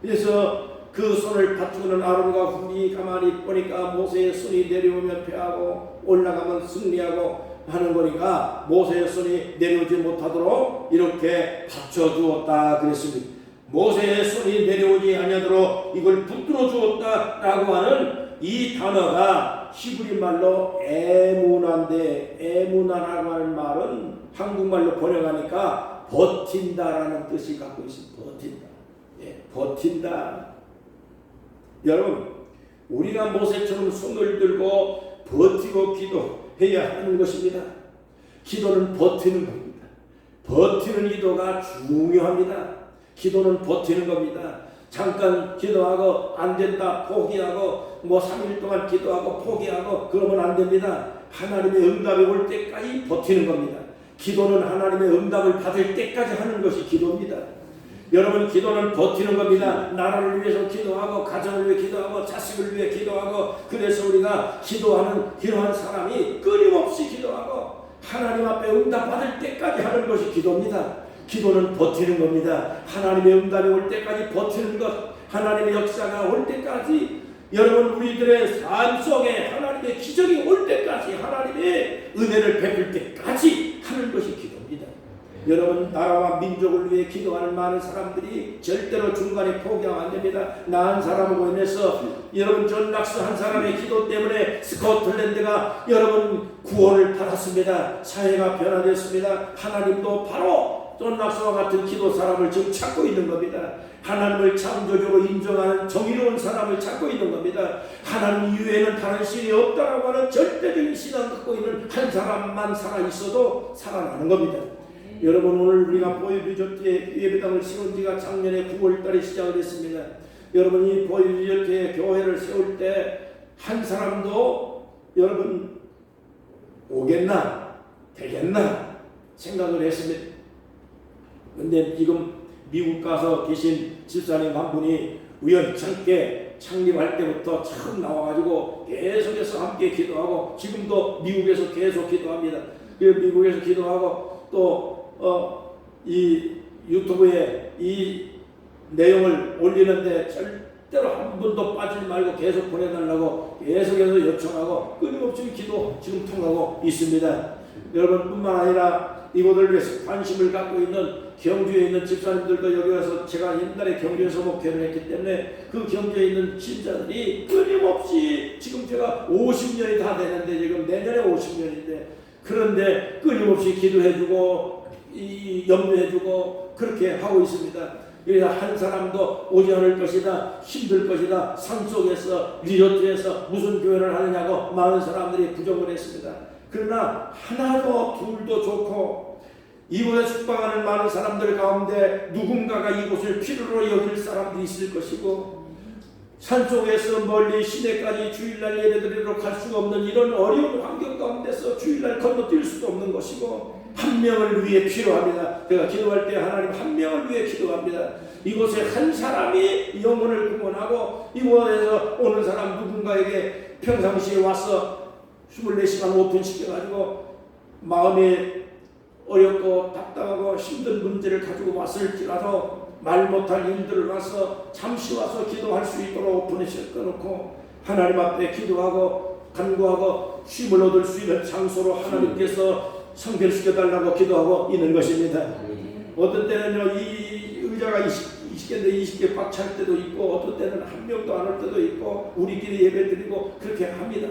그래서 그 손을 받주는 아론과 훌이 가만히 보니까 모세의 손이 내려오면 패하고 올라가면 승리하고 하는 거니까 모세의 손이 내려오지 못하도록 이렇게 받쳐주었다 그랬습니다. 모세의 손이 내려오지 아니하도록 이걸 붙들어 주었다라고 하는 이 단어가 히브리 말로 에무나인데 에무나라고 하는 말은 한국말로 번역하니까 버틴다라는 뜻이 갖고 있습니다. 버틴다. 예, 버틴다. 여러분 우리가 모세처럼 손을 들고 버티고 기도해야 하는 것입니다. 기도는 버티는 겁니다. 버티는 기도가 중요합니다. 기도는 버티는 겁니다. 잠깐 기도하고 안 된다 포기하고 3일 동안 기도하고 포기하고 그러면 안 됩니다. 하나님의 응답이 올 때까지 버티는 겁니다. 기도는 하나님의 응답을 받을 때까지 하는 것이 기도입니다. 여러분, 기도는 버티는 겁니다. 나라를 위해서 기도하고 가정을 위해 기도하고 자식을 위해 기도하고, 그래서 우리가 기도하는 이러한 사람이 끊임없이 기도하고 하나님 앞에 응답 받을 때까지 하는 것이 기도입니다. 기도는 버티는 겁니다. 하나님의 응답이 올 때까지 버티는 것, 하나님의 역사가 올 때까지, 여러분 우리들의 삶 속에 하나님의 기적이 올 때까지, 하나님의 은혜를 베풀 때까지 하는 것이 기도입니다. 여러분, 나라와 민족을 위해 기도하는 많은 사람들이 절대로 중간에 포기하면 안 됩니다. 나 한 사람으로 인해서 여러분 존 낙스 한 사람의 기도 때문에 스코틀랜드가 여러분 구원을 받았습니다. 사회가 변화됐습니다. 하나님도 바로 존 낙스와 같은 기도 사람을 지금 찾고 있는 겁니다. 하나님을 창조적으로 인정하는 정의로운 사람을 찾고 있는 겁니다. 하나님 이외에는 다른 신이 없다라고 하는 절대적인 신앙을 갖고 있는 한 사람만 살아있어도 살아나는 겁니다. 여러분, 오늘 우리가 보이비저트의 예배당을 세운 지가 작년에 9월달에 시작을 했습니다. 여러분, 이 보이비저트의 교회를 세울 때 한 사람도 여러분 오겠나 되겠나 생각을 했습니다. 근데 지금 미국 가서 계신 집사님 한 분이 우연찮게 창립할 때부터 처음 나와가지고 계속해서 함께 기도하고, 지금도 미국에서 계속 기도합니다. 미국에서 기도하고 또 이 유튜브에 이 내용을 올리는데 절대로 한 번도 빠지지 말고 계속 보내달라고 계속해서 요청하고 끊임없이 기도 지금 통하고 있습니다. 여러분뿐만 아니라 이곳을 위해서 관심을 갖고 있는 경주에 있는 집사님들도 여기 와서, 제가 옛날에 경주에서 목회를 했기 때문에 그 경주에 있는 신자들이 끊임없이, 지금 제가 50년이 다 되는데, 지금 내년에 50년인데 그런데 끊임없이 기도해주고 염려해주고 그렇게 하고 있습니다. 그래서 한 사람도 오지 않을 것이다, 힘들 것이다, 산속에서 리조트에서 무슨 교회를 하느냐고 많은 사람들이 부정을 했습니다. 그러나 하나도 둘도 좋고, 이곳에 숙박하는 많은 사람들 가운데 누군가가 이곳을 필요로 여길 사람들이 있을 것이고, 산속에서 멀리 시내까지 주일날 예배드리러 갈 수가 없는 이런 어려운 환경 가운데서 주일날 건너뛸 수도 없는 것이고, 한 명을 위해 필요합니다. 제가 기도할 때 하나님 한 명을 위해 기도합니다. 이곳에 한 사람이 영혼을 구원하고, 이곳에서 오는 사람 누군가에게 평상시에 와서 24시간 오픈시켜가지고 마음이 어렵고 답답하고 힘든 문제를 가지고 왔을지라도 말 못할 일들을 와서 잠시 와서 기도할 수 있도록 오픈을 시켜놓고 하나님 앞에 기도하고 간구하고 쉼을 얻을 수 있는 장소로 하나님께서 성결시켜달라고 기도하고 있는 것입니다. 어떤 때는요, 이 의자가 20개인데 20개 꽉 찰 때도 있고, 어떤 때는 한 명도 안 올 때도 있고, 우리끼리 예배드리고 그렇게 합니다.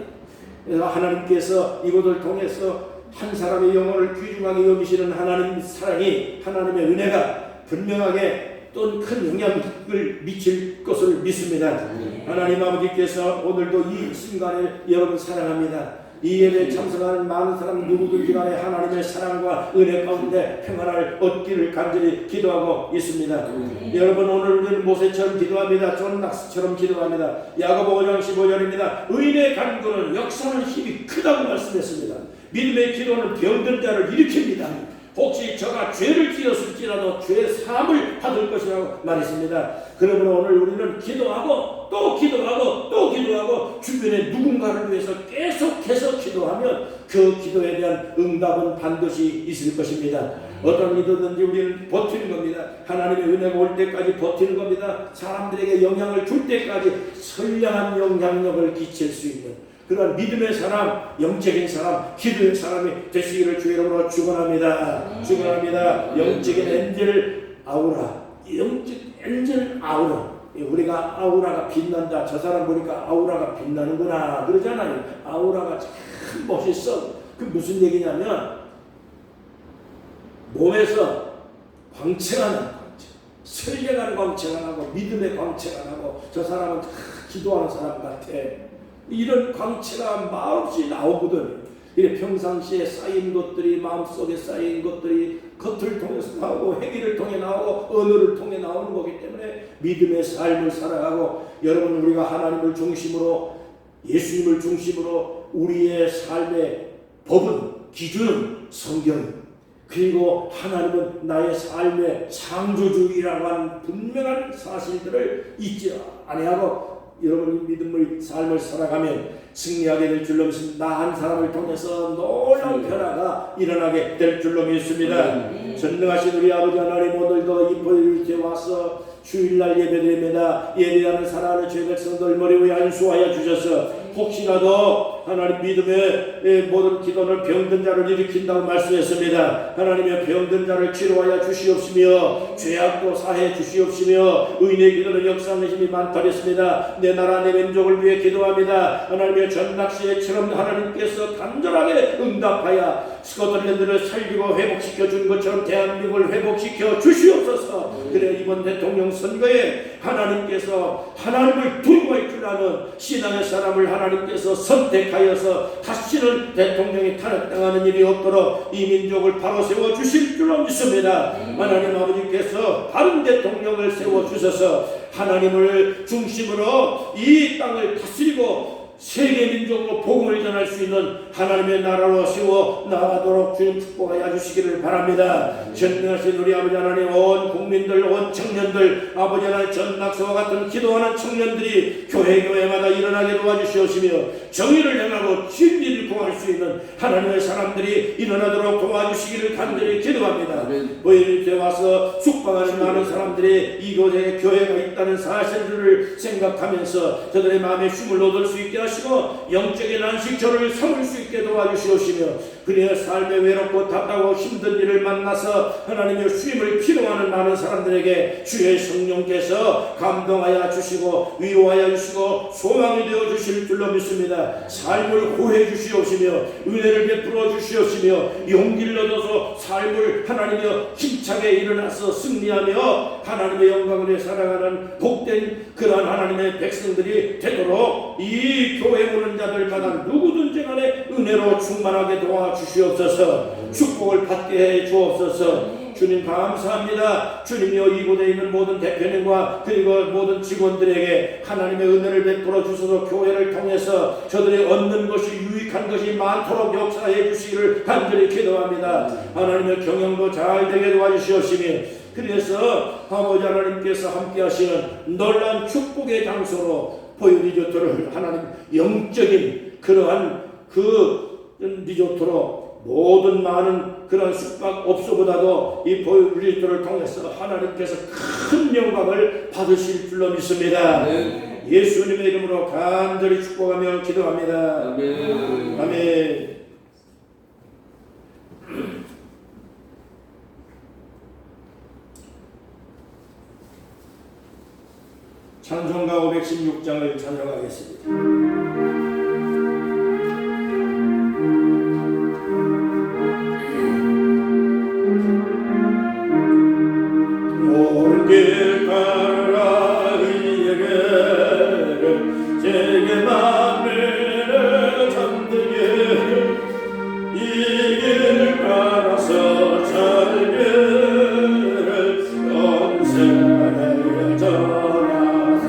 그래서 하나님께서 이곳을 통해서 한 사람의 영혼을 귀중하게 여기시는 하나님 사랑이, 하나님의 은혜가 분명하게 또 큰 영향을 미칠 것을 믿습니다. 하나님 아버지께서 오늘도 이 순간을 여러분 사랑합니다. 이 예배에 참석하는 많은 사람 누구든지 간에 하나님의 사랑과 은혜 가운데 평안을 얻기를 간절히 기도하고 있습니다. 여러분, 오늘 우리는 모세처럼 기도합니다. 존 낙스처럼 기도합니다. 야고보 5장 15절입니다. 의인의 간구는 역사하는 힘이 크다고 말씀했습니다. 믿음의 기도는 병든 자를 일으킵니다. 혹시 저가 죄를 지었을지라도 죄 사함을 받을 것이라고 말했습니다. 그러므로 오늘 우리는 기도하고 또 기도하고 또 기도하고 주변에 누군가를 위해서 계속해서 기도하면 그 기도에 대한 응답은 반드시 있을 것입니다. 어떤 일이든지 우리는 버티는 겁니다. 하나님의 은혜가 올 때까지 버티는 겁니다. 사람들에게 영향을 줄 때까지 선량한 영향력을 끼칠 수 있는 그런 믿음의 사람, 영적인 사람, 기도의 사람이 되시기를 주의 이름으로 축원합니다. 축원합니다. 영적인 엔젤 아우라, 영적 엔젤 아우라. 우리가 아우라가 빛난다. 저 사람 보니까 아우라가 빛나는구나 그러잖아요. 아우라가 참 멋있어. 그 무슨 얘기냐면 몸에서 광채가 나는 광채, 선량한 광채가 나고 믿음의 광채가 나고, 저 사람은 기도하는 사람 같아. 이런 광채가 말없이 나오거든. 이래 평상시에 쌓인 것들이, 마음속에 쌓인 것들이 겉을 통해서 나오고 행위를 통해 나오고 언어를 통해 나오는 거기 때문에 믿음의 삶을 살아가고, 여러분 우리가 하나님을 중심으로, 예수님을 중심으로 우리의 삶의 법은, 기준은 성경, 그리고 하나님은 나의 삶의 창조주이라고 하는 분명한 사실들을 잊지 아니하고 여러분이 믿음의 삶을 살아가면 승리하게 될 줄로 믿습니다. 나 한 사람을 통해서 놀라운 변화가 일어나게 될 줄로 믿습니다. 전능하신 우리 아버지 하나님, 오늘도 이 보일에 와서 주일날 예배드립니다. 예배하는 사랑하는 죄 백성들 머리 위에 안수하여 주셔서 혹시라도 하나님 믿음의 모든 기도는 병든 자를 일으킨다고 말씀했습니다. 하나님의 병든 자를 치료하여 주시옵시며 죄악도 사해 주시옵시며 의인의 기도는 역사하는 힘이 많다랬습니다. 내 나라 내 민족을 위해 기도합니다. 하나님의 전낙시에처럼 하나님께서 간절하게 응답하여 스코틀랜드를 살리고 회복시켜 준 것처럼 대한민국을 회복시켜 주시옵소서. 그래 이번 대통령 선거에 하나님께서 하나님을 두려워할 줄 아는 신앙의 사람을 하나님께서 선택하여서 다시는 대통령이 탄핵당하는 일이 없도록 이 민족을 바로 세워 주실 줄로 믿습니다. 하나님 아버지께서 바른 대통령을 세워 주셔서 하나님을 중심으로 이 땅을 다스리고 세계 민족으로 복음을 전할 수 있는 하나님의 나라로 세워 나가도록 주님 축복하여 주시기를 바랍니다. 전능하신 우리 아버지 하나님, 온 국민들, 온 청년들, 아버지 하나님 전낙서와 같은 기도하는 청년들이 교회마다 일어나게 도와주시옵시며 정의를 행하고 진리를 구할 수 있는 하나님의 사람들이 일어나도록 도와주시기를 간절히 기도합니다. 보일에 와서 숙박하는 많은 사람들이 이곳에 교회가 있다는 사실을 생각하면서 저들의 마음에 쉼을 얻을 수 있게 하시고 영적인 안식처를 삼을 수 있게 도와주시옵시며, 그래야 삶에 외롭고 답답하고 힘든 일을 만나서 하나님의 쉼을 필요하는 많은 사람들에게 주의 성령께서 감동하여 주시고 위로하여 주시고 소망이 되어 주실 줄로 믿습니다. 삶을 구해 주시옵시며 은혜를 베풀어 주시옵시며 용기를 얻어서 삶을 하나님의 힘차게 일어나서 승리하며 하나님의 영광을 위해 살아가는 복된 그러한 하나님의 백성들이 되도록 이 교회 오는 자들마다 누구든지 간에 은혜로 충만하게 도와주시옵소서. 축복을 받게 해 주옵소서. 주님 감사합니다. 주님이여 이곳에 있는 모든 대표님과 그리고 모든 직원들에게 하나님의 은혜를 베풀어 주셔서 교회를 통해서 저들이 얻는 것이 유익한 것이 많도록 역사해 주시기를 간절히 기도합니다. 하나님의 경영도 잘 되게 도와주시옵시며, 그래서 아버지 하나님께서 함께 하시는 놀라운 축복의 장소로 보유 리조트를 하나님 영적인 그러한 그 리조트로 모든 많은 그런 숙박업소보다도 이 보유 리조트를 통해서 하나님께서 큰 영광을 받으실 줄로 믿습니다. 예수님의 이름으로 간절히 축복하며 기도합니다. 아멘. 아멘. 찬송가 516장을 찬송하겠습니다. 온 길 따라 의에게 제게 만민을 잠들게 이 길 따라서 잘기를 언제나 전하세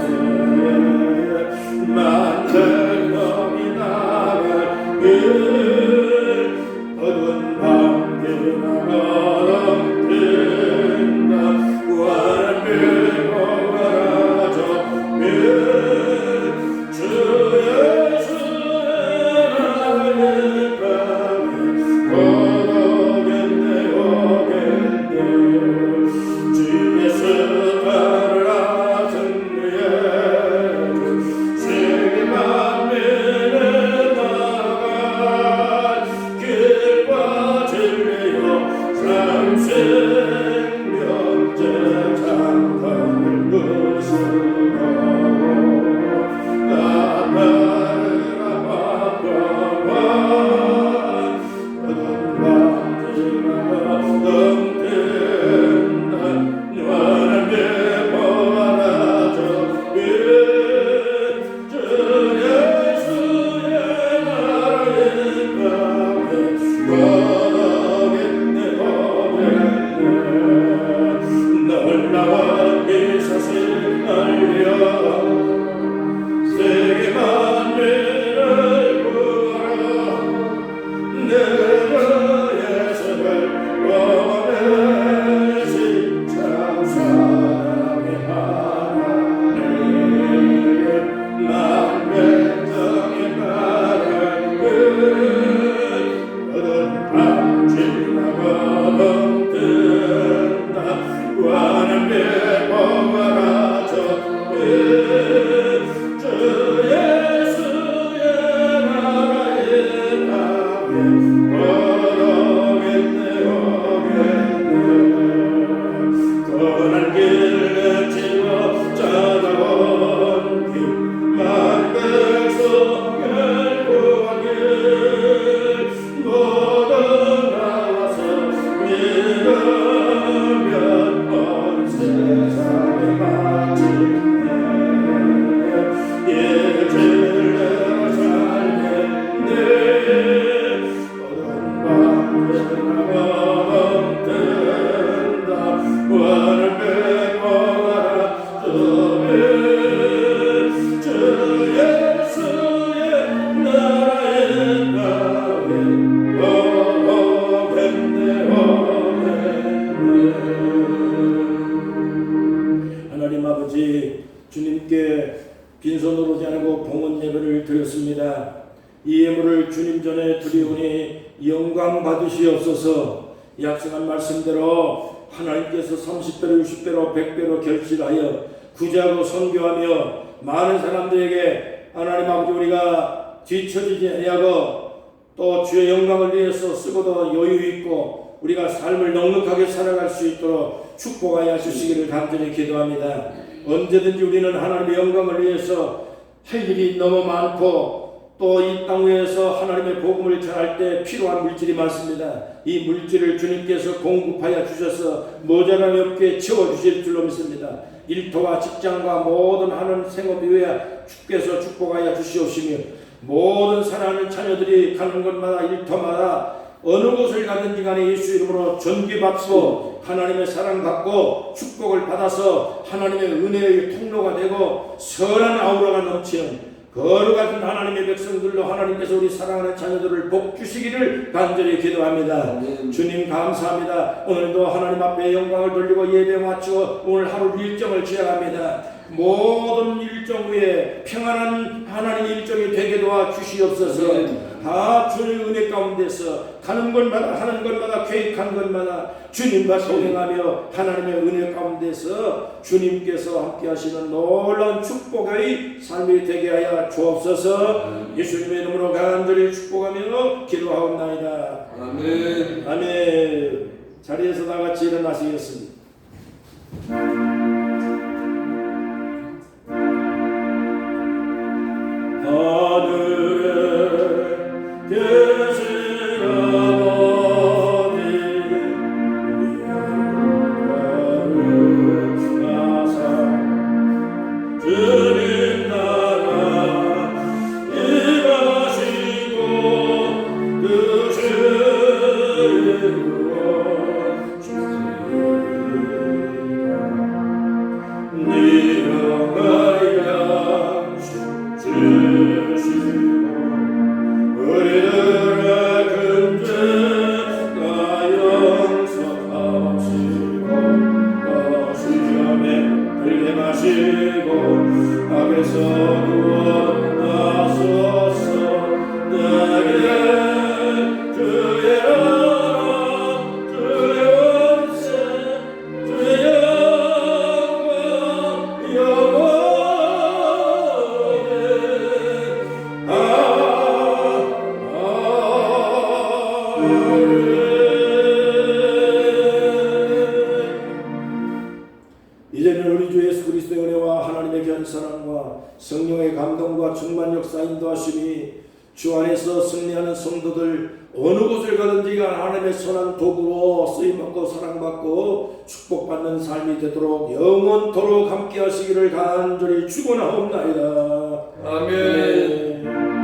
이 예물을 주님 전에 드리오니 영광 받으시옵소서. 약속한 말씀대로 하나님께서 30배로 60배로 100배로 결실하여 구제하고 선교하며 많은 사람들에게 하나님 아버지 우리가 뒤처지지 아니하고 또 주의 영광을 위해서 쓰고도 여유 있고 우리가 삶을 넉넉하게 살아갈 수 있도록 축복하여 주시기를 간절히 기도합니다. 언제든지 우리는 하나님의 영광을 위해서 할 일이 너무 많고 또 이 땅 위에서 하나님의 복음을 전할 때 필요한 물질이 많습니다. 이 물질을 주님께서 공급하여 주셔서 모자람이 없게 채워주실 줄로 믿습니다. 일터와 직장과 모든 하는 생업 이외에 주께서 축복하여 주시옵시며 모든 사랑하는 자녀들이 가는 곳마다 일터마다 어느 곳을 가든지 간에 예수 이름으로 존귀받고 하나님의 사랑받고 축복을 받아서 하나님의 은혜의 통로가 되고 선한 아우라가 넘치는 거룩한 하나님의 백성들로 하나님께서 우리 사랑하는 자녀들을 복 주시기를 간절히 기도합니다. 주님 감사합니다. 오늘도 하나님 앞에 영광을 돌리고 예배 마치고 오늘 하루 일정을 시작합니다. 모든 일정 위에 평안한 하나님의 일정이 되게 도와 주시옵소서. 다 주의 은혜 가운데서 가는 곳마다 하는 곳마다 계획한 곳마다 주님과 동행하며 하나님의 은혜 가운데서 주님께서 함께 하시는 놀라운 축복의 삶이 되게 하여 주옵소서. 예수님의 이름으로 간절히 축복하며 기도하옵나이다. 아멘. 아멘. 자리에서 다 같이 일어나시겠습니다. 하늘에 계신 아버지 우리 하사 주님 나라 임하시고 이제는 우리 주 예수 그리스도의 은혜와 하나님의 귀한 사랑과 성령의 감동과 충만 역사 인도하심이 주 안에서 승리하는 성도들 어느 곳을 가든지 하나님의 선한 도구로 쓰임받고 사랑받고 축복받는 삶이 되도록 영원토록 함께 하시기를 간절히 축원하옵나이다. 아멘.